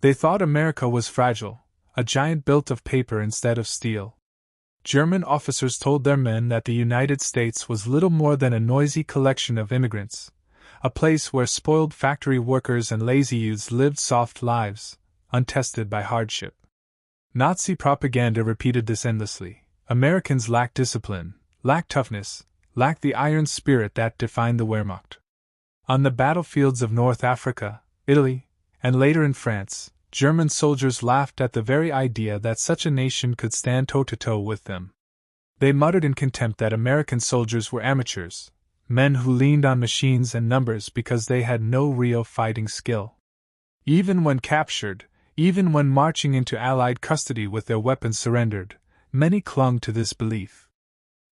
They thought America was fragile, a giant built of paper instead of steel. German officers told their men that the United States was little more than a noisy collection of immigrants, a place where spoiled factory workers and lazy youths lived soft lives, untested by hardship. Nazi propaganda repeated this endlessly. Americans lack discipline, lack toughness, lack the iron spirit that defined the Wehrmacht. On the battlefields of North Africa, Italy, and later in France, German soldiers laughed at the very idea that such a nation could stand toe-to-toe with them. They muttered in contempt that American soldiers were amateurs, men who leaned on machines and numbers because they had no real fighting skill. Even when captured, even when marching into Allied custody with their weapons surrendered, many clung to this belief.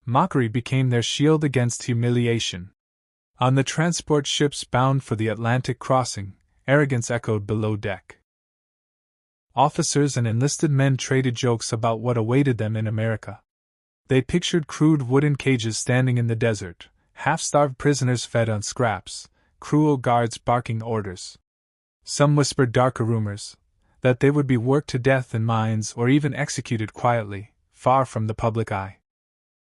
Mockery became their shield against humiliation. On the transport ships bound for the Atlantic crossing, arrogance echoed below deck. Officers and enlisted men traded jokes about what awaited them in America. They pictured crude wooden cages standing in the desert, half-starved prisoners fed on scraps, cruel guards barking orders. Some whispered darker rumors, that they would be worked to death in mines or even executed quietly, far from the public eye.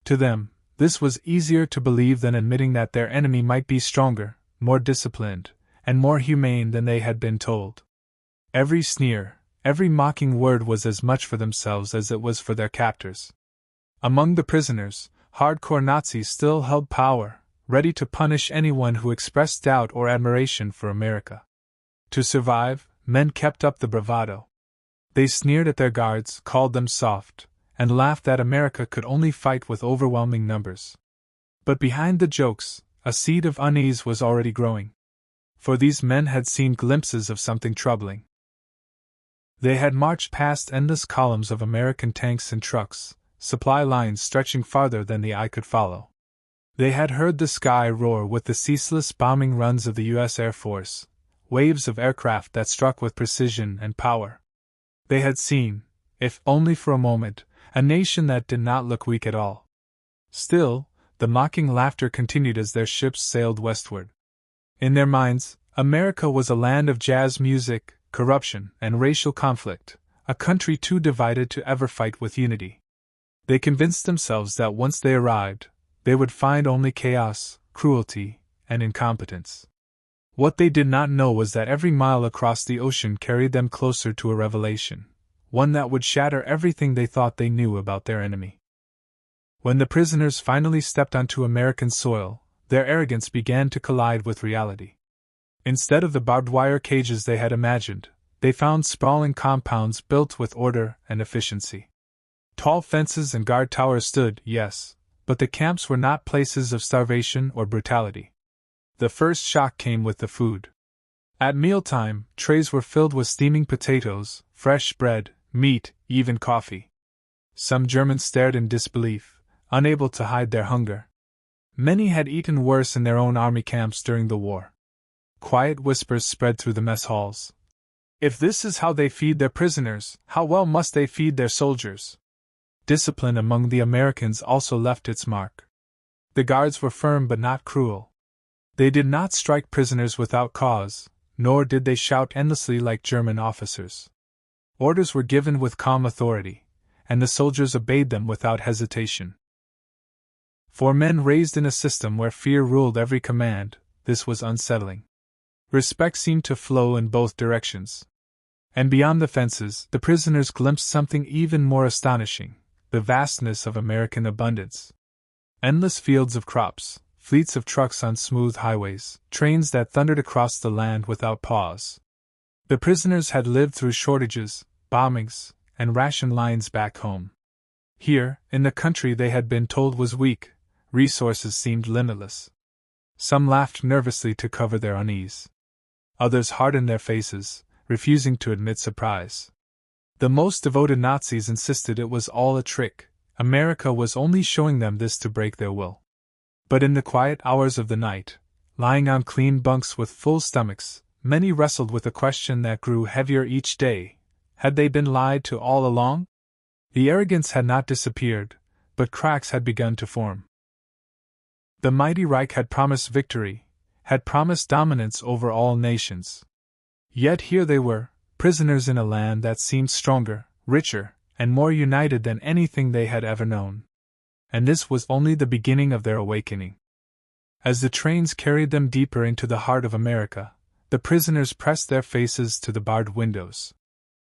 To them, this was easier to believe than admitting that their enemy might be stronger, more disciplined, and more humane than they had been told. Every sneer, every mocking word was as much for themselves as it was for their captors. Among the prisoners, hardcore Nazis still held power, ready to punish anyone who expressed doubt or admiration for America. To survive, men kept up the bravado. They sneered at their guards, called them soft, and laughed that America could only fight with overwhelming numbers. But behind the jokes, a seed of unease was already growing. For these men had seen glimpses of something troubling. They had marched past endless columns of American tanks and trucks, supply lines stretching farther than the eye could follow. They had heard the sky roar with the ceaseless bombing runs of the U.S. Air Force, waves of aircraft that struck with precision and power. They had seen, if only for a moment, a nation that did not look weak at all. Still, the mocking laughter continued as their ships sailed westward. In their minds, America was a land of jazz music, corruption, and racial conflict, a country too divided to ever fight with unity. They convinced themselves that once they arrived, they would find only chaos, cruelty, and incompetence. What they did not know was that every mile across the ocean carried them closer to a revelation, one that would shatter everything they thought they knew about their enemy. When the prisoners finally stepped onto American soil, their arrogance began to collide with reality. Instead of the barbed wire cages they had imagined, they found sprawling compounds built with order and efficiency. Tall fences and guard towers stood, yes, but the camps were not places of starvation or brutality. The first shock came with the food. At mealtime, trays were filled with steaming potatoes, fresh bread, meat, even coffee. Some Germans stared in disbelief, unable to hide their hunger. Many had eaten worse in their own army camps during the war. Quiet whispers spread through the mess halls. If this is how they feed their prisoners, how well must they feed their soldiers? Discipline among the Americans also left its mark. The guards were firm but not cruel. They did not strike prisoners without cause, nor did they shout endlessly like German officers. Orders were given with calm authority, and the soldiers obeyed them without hesitation. For men raised in a system where fear ruled every command, this was unsettling. Respect seemed to flow in both directions. And beyond the fences, the prisoners glimpsed something even more astonishing: the vastness of American abundance. Endless fields of crops, fleets of trucks on smooth highways, trains that thundered across the land without pause. The prisoners had lived through shortages, bombings, and ration lines back home. Here, in the country they had been told was weak, resources seemed limitless. Some laughed nervously to cover their unease. Others hardened their faces, refusing to admit surprise. The most devoted Nazis insisted it was all a trick. America was only showing them this to break their will. But in the quiet hours of the night, lying on clean bunks with full stomachs, many wrestled with a question that grew heavier each day: had they been lied to all along? The arrogance had not disappeared, but cracks had begun to form. The mighty Reich had promised victory, had promised dominance over all nations. Yet here they were, prisoners in a land that seemed stronger, richer, and more united than anything they had ever known. And this was only the beginning of their awakening. As the trains carried them deeper into the heart of America, the prisoners pressed their faces to the barred windows.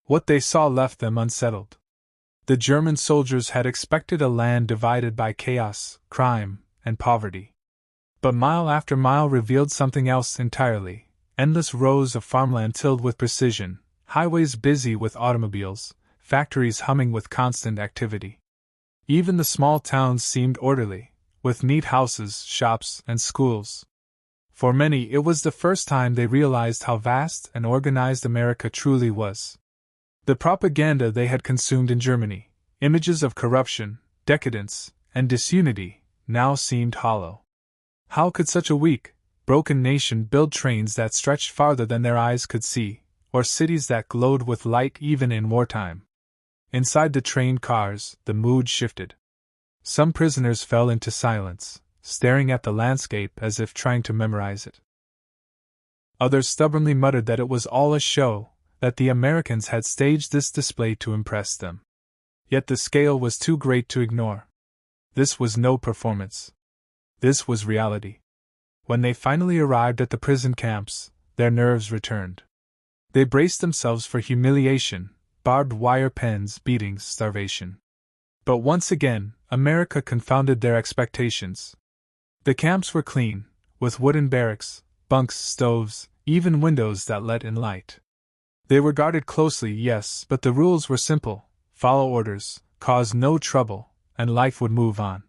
What they saw left them unsettled. The German soldiers had expected a land divided by chaos, crime, and poverty. But mile after mile revealed something else entirely: endless rows of farmland tilled with precision, highways busy with automobiles, factories humming with constant activity. Even the small towns seemed orderly, with neat houses, shops, and schools. For many, it was the first time they realized how vast and organized America truly was. The propaganda they had consumed in Germany, images of corruption, decadence, and disunity, now seemed hollow. How could such a weak, broken nation build trains that stretched farther than their eyes could see, or cities that glowed with light even in wartime? Inside the train cars, the mood shifted. Some prisoners fell into silence, staring at the landscape as if trying to memorize it. Others stubbornly muttered that it was all a show, that the Americans had staged this display to impress them. Yet the scale was too great to ignore. This was no performance. This was reality. When they finally arrived at the prison camps, their nerves returned. They braced themselves for humiliation, barbed wire pens, beatings, starvation. But once again, America confounded their expectations. The camps were clean, with wooden barracks, bunks, stoves, even windows that let in light. They were guarded closely, yes, but the rules were simple: follow orders, cause no trouble, and life would move on.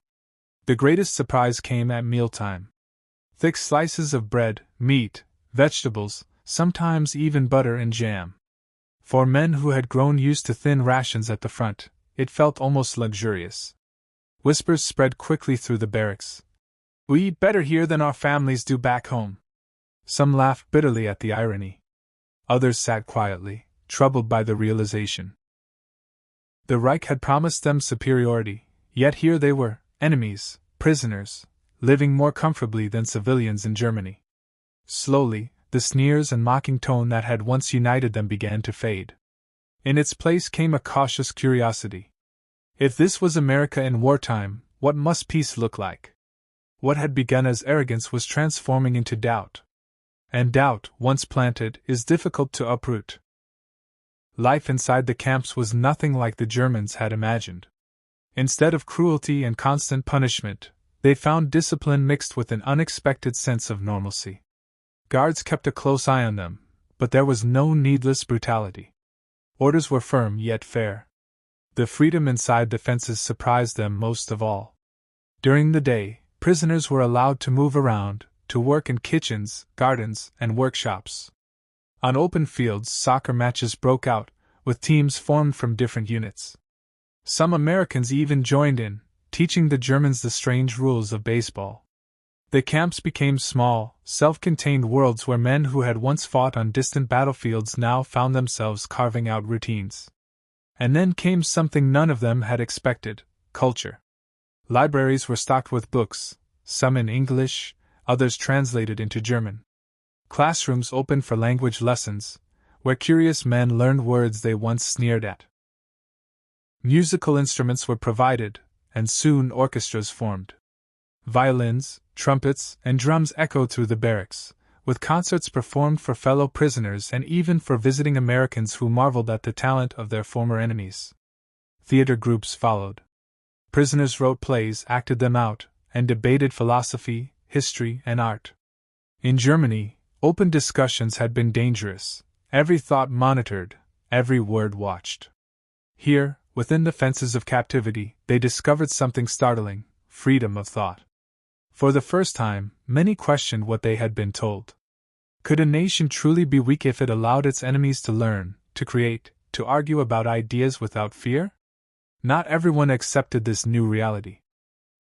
The greatest surprise came at mealtime. Thick slices of bread, meat, vegetables, sometimes even butter and jam. For men who had grown used to thin rations at the front, it felt almost luxurious. Whispers spread quickly through the barracks. "We eat better here than our families do back home." Some laughed bitterly at the irony. Others sat quietly, troubled by the realization. The Reich had promised them superiority, yet here they were, enemies, prisoners, living more comfortably than civilians in Germany. Slowly, the sneers and mocking tone that had once united them began to fade. In its place came a cautious curiosity. If this was America in wartime, what must peace look like? What had begun as arrogance was transforming into doubt. And doubt, once planted, is difficult to uproot. Life inside the camps was nothing like the Germans had imagined. Instead of cruelty and constant punishment, they found discipline mixed with an unexpected sense of normalcy. Guards kept a close eye on them, but there was no needless brutality. Orders were firm yet fair. The freedom inside the fences surprised them most of all. During the day, prisoners were allowed to move around, to work in kitchens, gardens, and workshops. On open fields, soccer matches broke out, with teams formed from different units. Some Americans even joined in, teaching the Germans the strange rules of baseball. The camps became small, self-contained worlds where men who had once fought on distant battlefields now found themselves carving out routines. And then came something none of them had expected: culture. Libraries were stocked with books, some in English, others translated into German. Classrooms opened for language lessons, where curious men learned words they once sneered at. Musical instruments were provided, and soon orchestras formed. Violins, trumpets, and drums echoed through the barracks, with concerts performed for fellow prisoners and even for visiting Americans who marveled at the talent of their former enemies. Theater groups followed. Prisoners wrote plays, acted them out, and debated philosophy, history, and art. In Germany, open discussions had been dangerous, every thought monitored, every word watched. Here, within the fences of captivity, they discovered something startling: freedom of thought. For the first time, many questioned what they had been told. Could a nation truly be weak if it allowed its enemies to learn, to create, to argue about ideas without fear? Not everyone accepted this new reality.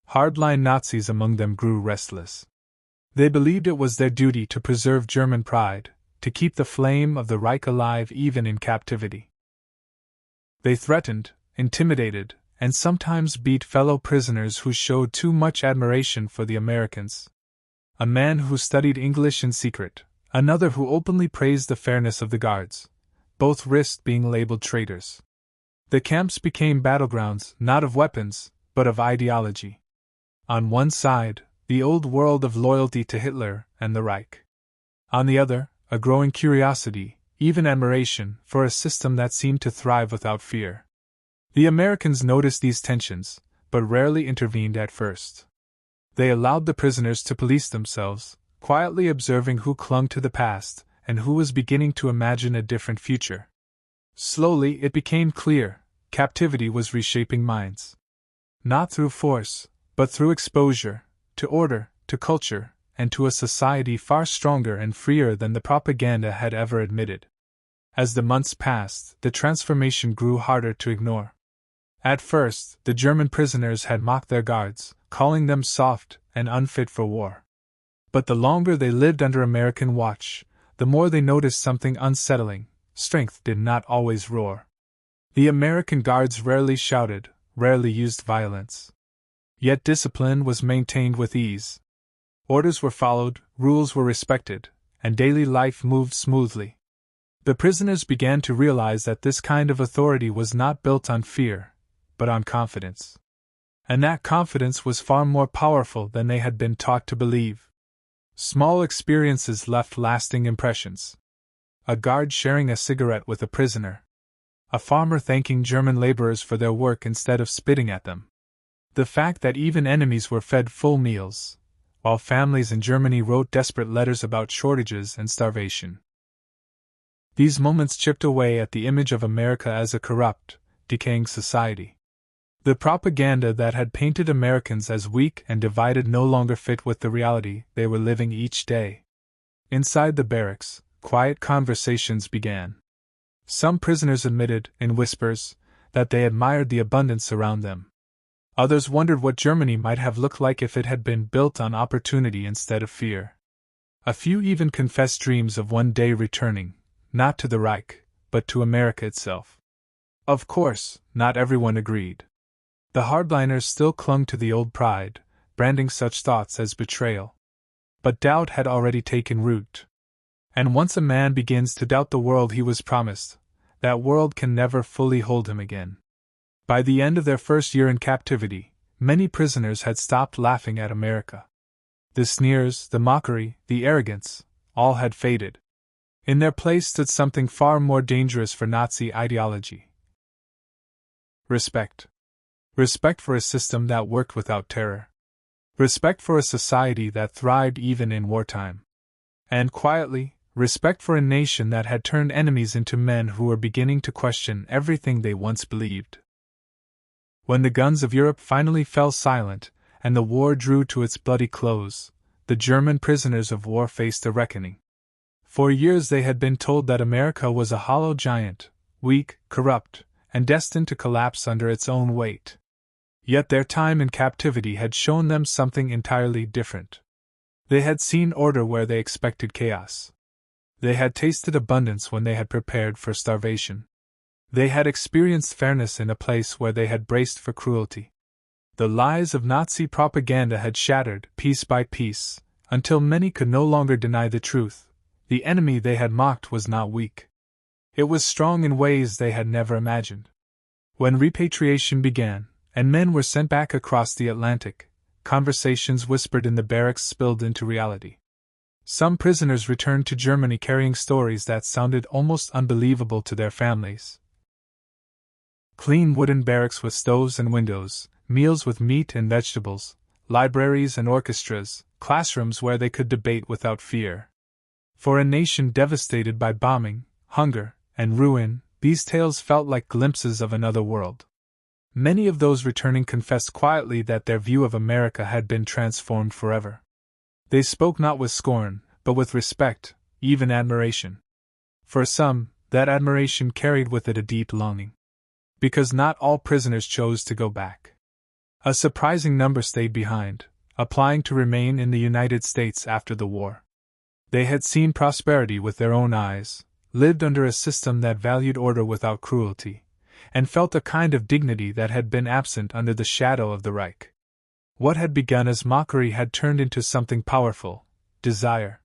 Hardline Nazis among them grew restless. They believed it was their duty to preserve German pride, to keep the flame of the Reich alive even in captivity. They threatened, intimidated, and sometimes beat fellow prisoners who showed too much admiration for the Americans. A man who studied English in secret, another who openly praised the fairness of the guards. both risked being labeled traitors. The camps became battlegrounds not of weapons, but of ideology. On one side, the old world of loyalty to Hitler and the Reich. On the other, a growing curiosity, even admiration, for a system that seemed to thrive without fear. The Americans noticed these tensions, but rarely intervened at first. They allowed the prisoners to police themselves, quietly observing who clung to the past and who was beginning to imagine a different future. Slowly it became clear, captivity was reshaping minds. Not through force, but through exposure, to order, to culture, and to a society far stronger and freer than the propaganda had ever admitted. As the months passed, the transformation grew harder to ignore. At first, the German prisoners had mocked their guards, calling them soft and unfit for war. But the longer they lived under American watch, the more they noticed something unsettling: strength did not always roar. The American guards rarely shouted, rarely used violence. Yet discipline was maintained with ease. Orders were followed, rules were respected, and daily life moved smoothly. The prisoners began to realize that this kind of authority was not built on fear, but on confidence. And that confidence was far more powerful than they had been taught to believe. Small experiences left lasting impressions. A guard sharing a cigarette with a prisoner. A farmer thanking German laborers for their work instead of spitting at them. The fact that even enemies were fed full meals, while families in Germany wrote desperate letters about shortages and starvation. These moments chipped away at the image of America as a corrupt, decaying society. The propaganda that had painted Americans as weak and divided no longer fit with the reality they were living each day. Inside the barracks, quiet conversations began. Some prisoners admitted, in whispers, that they admired the abundance around them. Others wondered what Germany might have looked like if it had been built on opportunity instead of fear. A few even confessed dreams of one day returning, not to the Reich, but to America itself. Of course, not everyone agreed. The hardliners still clung to the old pride, branding such thoughts as betrayal. But doubt had already taken root. And once a man begins to doubt the world he was promised, that world can never fully hold him again. By the end of their first year in captivity, many prisoners had stopped laughing at America. The sneers, the mockery, the arrogance, all had faded. In their place stood something far more dangerous for Nazi ideology. Respect. Respect for a system that worked without terror. Respect for a society that thrived even in wartime. And quietly, respect for a nation that had turned enemies into men who were beginning to question everything they once believed. When the guns of Europe finally fell silent, and the war drew to its bloody close, the German prisoners of war faced a reckoning. For years they had been told that America was a hollow giant, weak, corrupt, and destined to collapse under its own weight. Yet their time in captivity had shown them something entirely different. They had seen order where they expected chaos. They had tasted abundance when they had prepared for starvation. They had experienced fairness in a place where they had braced for cruelty. The lies of Nazi propaganda had shattered, piece by piece, until many could no longer deny the truth. The enemy they had mocked was not weak. It was strong in ways they had never imagined. When repatriation began, and men were sent back across the Atlantic, conversations whispered in the barracks spilled into reality. Some prisoners returned to Germany carrying stories that sounded almost unbelievable to their families. Clean wooden barracks with stoves and windows, meals with meat and vegetables, libraries and orchestras, classrooms where they could debate without fear. For a nation devastated by bombing, hunger, and ruin, these tales felt like glimpses of another world. Many of those returning confessed quietly that their view of America had been transformed forever. They spoke not with scorn, but with respect, even admiration. For some, that admiration carried with it a deep longing. Because not all prisoners chose to go back. A surprising number stayed behind, applying to remain in the United States after the war. They had seen prosperity with their own eyes, lived under a system that valued order without cruelty, and felt a kind of dignity that had been absent under the shadow of the Reich. What had begun as mockery had turned into something powerful: desire.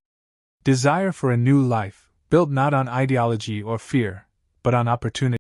Desire for a new life, built not on ideology or fear, but on opportunity.